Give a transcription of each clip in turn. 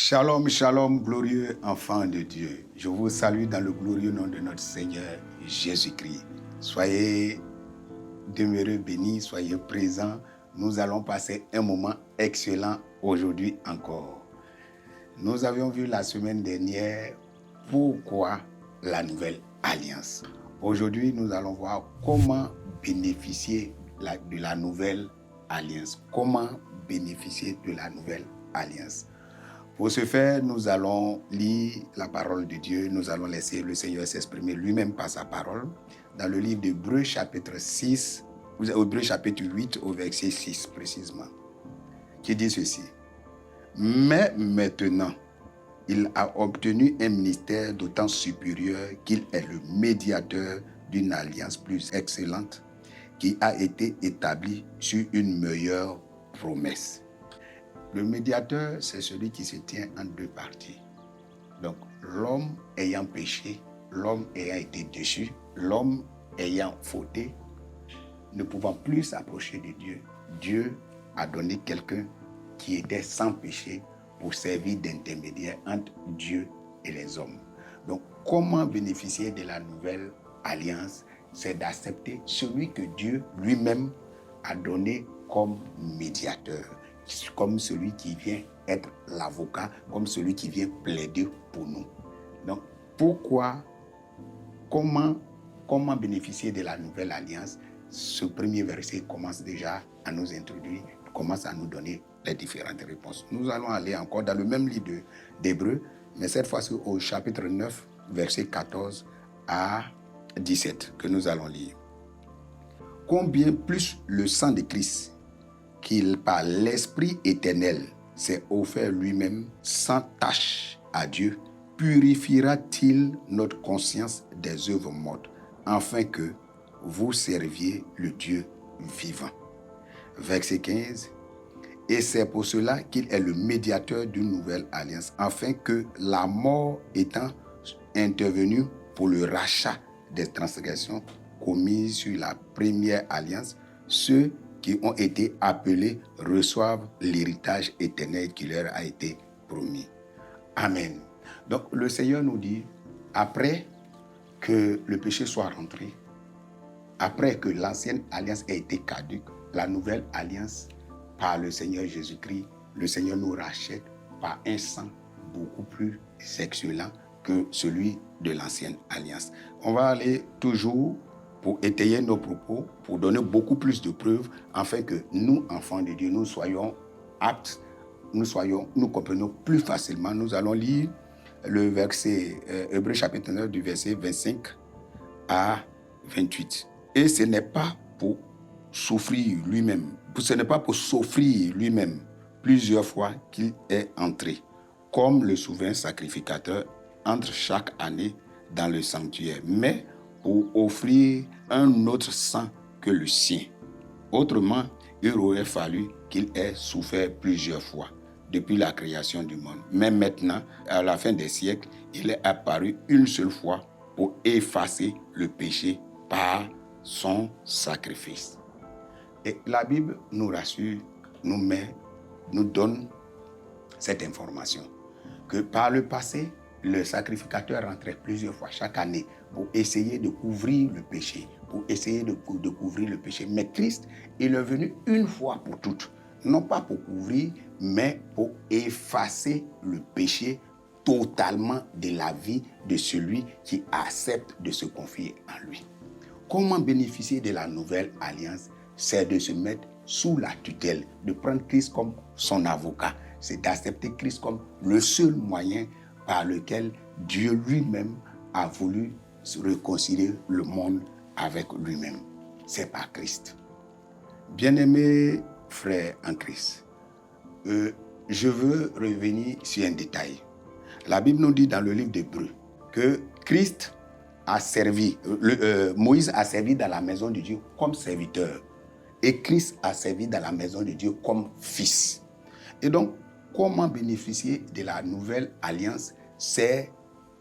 Shalom, shalom, glorieux enfants de Dieu. Je vous salue dans le glorieux nom de notre Seigneur Jésus-Christ. Soyez demeurés bénis, soyez présents. Nous allons passer un moment excellent aujourd'hui encore. Nous avions vu la semaine dernière pourquoi la nouvelle alliance. Aujourd'hui, nous allons voir comment bénéficier de la nouvelle alliance. Comment bénéficier de la nouvelle alliance. Pour ce faire, nous allons lire la parole de Dieu. Nous allons laisser le Seigneur s'exprimer lui-même par sa parole. Dans le livre d'Hébreux chapitre 6, Hébreux chapitre 8 au verset 6 précisément, qui dit ceci. Mais maintenant, il a obtenu un ministère d'autant supérieur qu'il est le médiateur d'une alliance plus excellente qui a été établie sur une meilleure promesse. Le médiateur, c'est celui qui se tient en deux parties. Donc, l'homme ayant péché, l'homme ayant été déchu, l'homme ayant fauté, ne pouvant plus s'approcher de Dieu, Dieu a donné quelqu'un qui était sans péché pour servir d'intermédiaire entre Dieu et les hommes. Donc, comment bénéficier de la nouvelle alliance? C'est d'accepter celui que Dieu lui-même a donné comme médiateur, comme celui qui vient être l'avocat, comme celui qui vient plaider pour nous. Donc, comment bénéficier de la nouvelle alliance? Ce premier verset commence déjà à nous introduire, commence à nous donner les différentes réponses. Nous allons aller encore dans le même livre d'Hébreux, mais cette fois-ci au chapitre 9, verset 14 à 17, que nous allons lire. Combien plus le sang de Christ, qu'il par l'Esprit éternel s'est offert lui-même sans tache à Dieu, purifiera-t-il notre conscience des œuvres mortes, afin que vous serviez le Dieu vivant. Verset 15. Et c'est pour cela qu'il est le médiateur d'une nouvelle alliance, afin que la mort étant intervenue pour le rachat des transgressions commises sur la première alliance, ceux qui ont été appelés reçoivent l'héritage éternel qui leur a été promis. Amen. Donc le Seigneur nous dit, après que le péché soit rentré, après que l'ancienne alliance ait été caduque, la nouvelle alliance par le Seigneur Jésus-Christ, le Seigneur nous rachète par un sang beaucoup plus excellent que celui de l'ancienne alliance. On va aller toujours pour étayer nos propos, pour donner beaucoup plus de preuves, afin que nous, enfants de Dieu, nous soyons aptes, nous comprenions plus facilement. Nous allons lire le verset, Hébreux chapitre 9, du verset 25 à 28. Et ce n'est pas pour souffrir lui-même, plusieurs fois qu'il est entré, comme le souverain sacrificateur entre chaque année dans le sanctuaire, mais pour offrir un autre sang que le sien. Autrement, il aurait fallu qu'il ait souffert plusieurs fois depuis la création du monde. Mais maintenant, à la fin des siècles, il est apparu une seule fois pour effacer le péché par son sacrifice. Et la Bible nous rassure, nous donne cette information, que par le passé, le sacrificateur rentrait plusieurs fois chaque année pour essayer de couvrir le péché, Mais Christ, il est venu une fois pour toutes, non pas pour couvrir, mais pour effacer le péché totalement de la vie de celui qui accepte de se confier en lui. Comment bénéficier de la nouvelle alliance? C'est de se mettre sous la tutelle, de prendre Christ comme son avocat. C'est d'accepter Christ comme le seul moyen par lequel Dieu lui-même a voulu se réconcilier le monde avec lui-même. C'est par Christ. Bien-aimés frères en Christ, je veux revenir sur un détail. La Bible nous dit dans le livre d'Hébreux que Christ a servi, Moïse a servi dans la maison de Dieu comme serviteur et Christ a servi dans la maison de Dieu comme fils. Et donc, comment bénéficier de la nouvelle alliance? C'est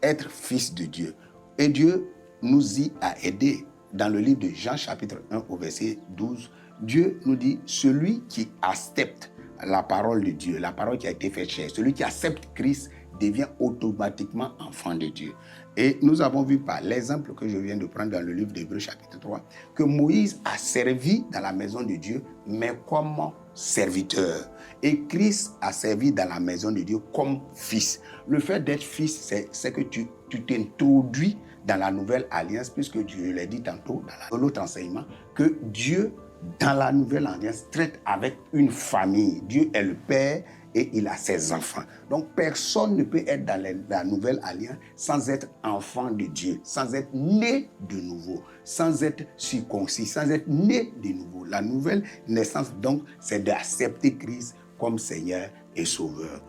être fils de Dieu. Et Dieu nous y a aidés. Dans le livre de Jean chapitre 1 au verset 12, Dieu nous dit, celui qui accepte la parole de Dieu, la parole qui a été faite chair. Celui qui accepte Christ devient automatiquement enfant de Dieu. Et nous avons vu par l'exemple que je viens de prendre dans le livre d'Hébreux chapitre 3, que Moïse a servi dans la maison de Dieu, mais comme serviteur. Et Christ a servi dans la maison de Dieu comme fils. Le fait d'être fils, c'est que tu t'introduis dans la nouvelle alliance, puisque Dieu l'a dit tantôt dans l'autre enseignement, que Dieu, dans la nouvelle alliance, traite avec une famille. Dieu est le Père et il a ses enfants. Donc personne ne peut être dans la nouvelle alliance sans être enfant de Dieu, sans être né de nouveau, sans être circoncis, sans être né de nouveau. La nouvelle naissance, donc, c'est d'accepter Christ comme Seigneur et Sauveur.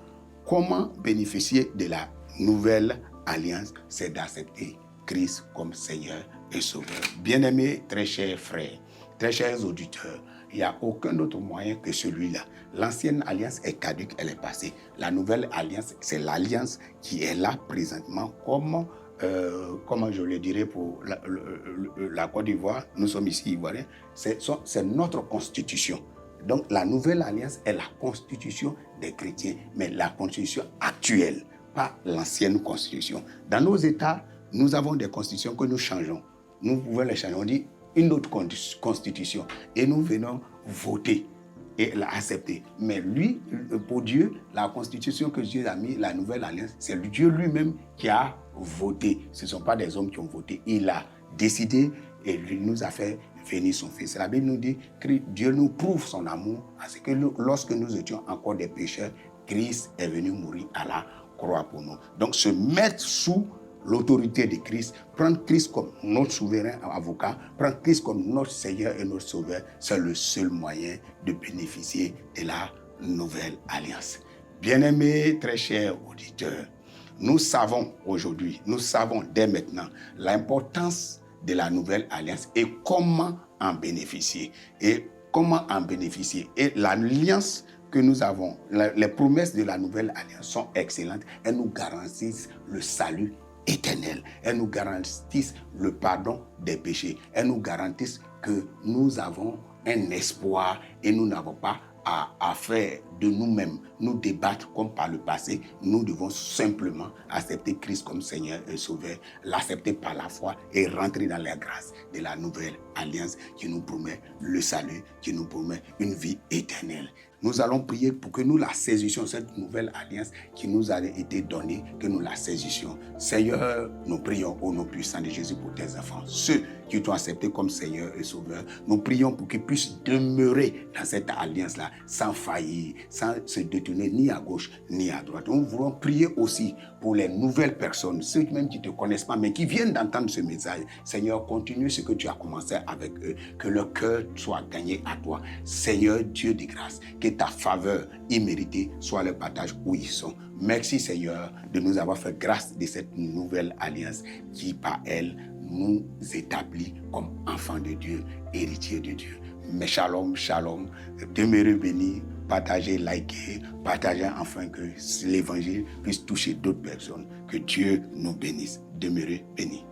Comment bénéficier de la nouvelle alliance? C'est d'accepter Christ comme Seigneur et Sauveur. Bien-aimés, très chers frères, très chers auditeurs, il n'y a aucun autre moyen que celui-là. L'ancienne alliance est caduque, elle est passée. La nouvelle alliance, c'est l'alliance qui est là présentement comme, comment je le dirais pour la Côte d'Ivoire, nous sommes ici ivoiriens, c'est notre constitution. Donc la nouvelle alliance est la constitution des chrétiens, mais la constitution actuelle, pas l'ancienne constitution. Dans nos États, nous avons des constitutions que nous changeons. Nous pouvons les changer. On dit une autre constitution et nous venons voter et l'accepter. Mais lui, pour Dieu, la constitution que Dieu a mis, la nouvelle alliance, c'est Dieu lui-même qui a voté. Ce ne sont pas des hommes qui ont voté. Il a décidé et il nous a fait venir son Fils. La Bible nous dit que Dieu nous prouve son amour parce que lorsque nous étions encore des pécheurs, Christ est venu mourir à la croix pour nous. Donc se mettre sous l'autorité de Christ, prendre Christ comme notre souverain avocat, prendre Christ comme notre Seigneur et notre Sauveur, c'est le seul moyen de bénéficier de la nouvelle alliance. Bien-aimés, très chers auditeurs, nous savons aujourd'hui, nous savons dès maintenant l'importance de la nouvelle alliance et comment en bénéficier. Et comment en bénéficier. Et l'alliance que nous avons, les promesses de la nouvelle alliance sont excellentes. Elles nous garantissent le salut éternel. Elles nous garantissent le pardon des péchés. Elles nous garantissent que nous avons un espoir et nous n'avons pas à faire de nous-mêmes, nous débattre comme par le passé. Nous devons simplement accepter Christ comme Seigneur et Sauveur, l'accepter par la foi et rentrer dans la grâce de la nouvelle alliance qui nous promet le salut, qui nous promet une vie éternelle. Nous allons prier pour que nous la saisissions, cette nouvelle alliance qui nous a été donnée, que nous la saisissions. Seigneur, nous prions au nom puissant de Jésus pour tes enfants, ceux qui t'ont accepté comme Seigneur et Sauveur. Nous prions pour qu'ils puissent demeurer dans cette alliance-là, sans faillir, sans se détourner ni à gauche ni à droite. Nous voulons prier aussi pour les nouvelles personnes, ceux même qui ne te connaissent pas, mais qui viennent d'entendre ce message. Seigneur, continue ce que tu as commencé avec eux, que leur cœur soit gagné à toi. Seigneur, Dieu de grâce, que ta faveur imméritée soit le partage où ils sont. Merci Seigneur de nous avoir fait grâce de cette nouvelle alliance qui par elle nous établit comme enfants de Dieu, héritiers de Dieu. Mais shalom, shalom, demeurez bénis, partagez, likez, partagez afin que l'évangile puisse toucher d'autres personnes. Que Dieu nous bénisse. Demeurez bénis.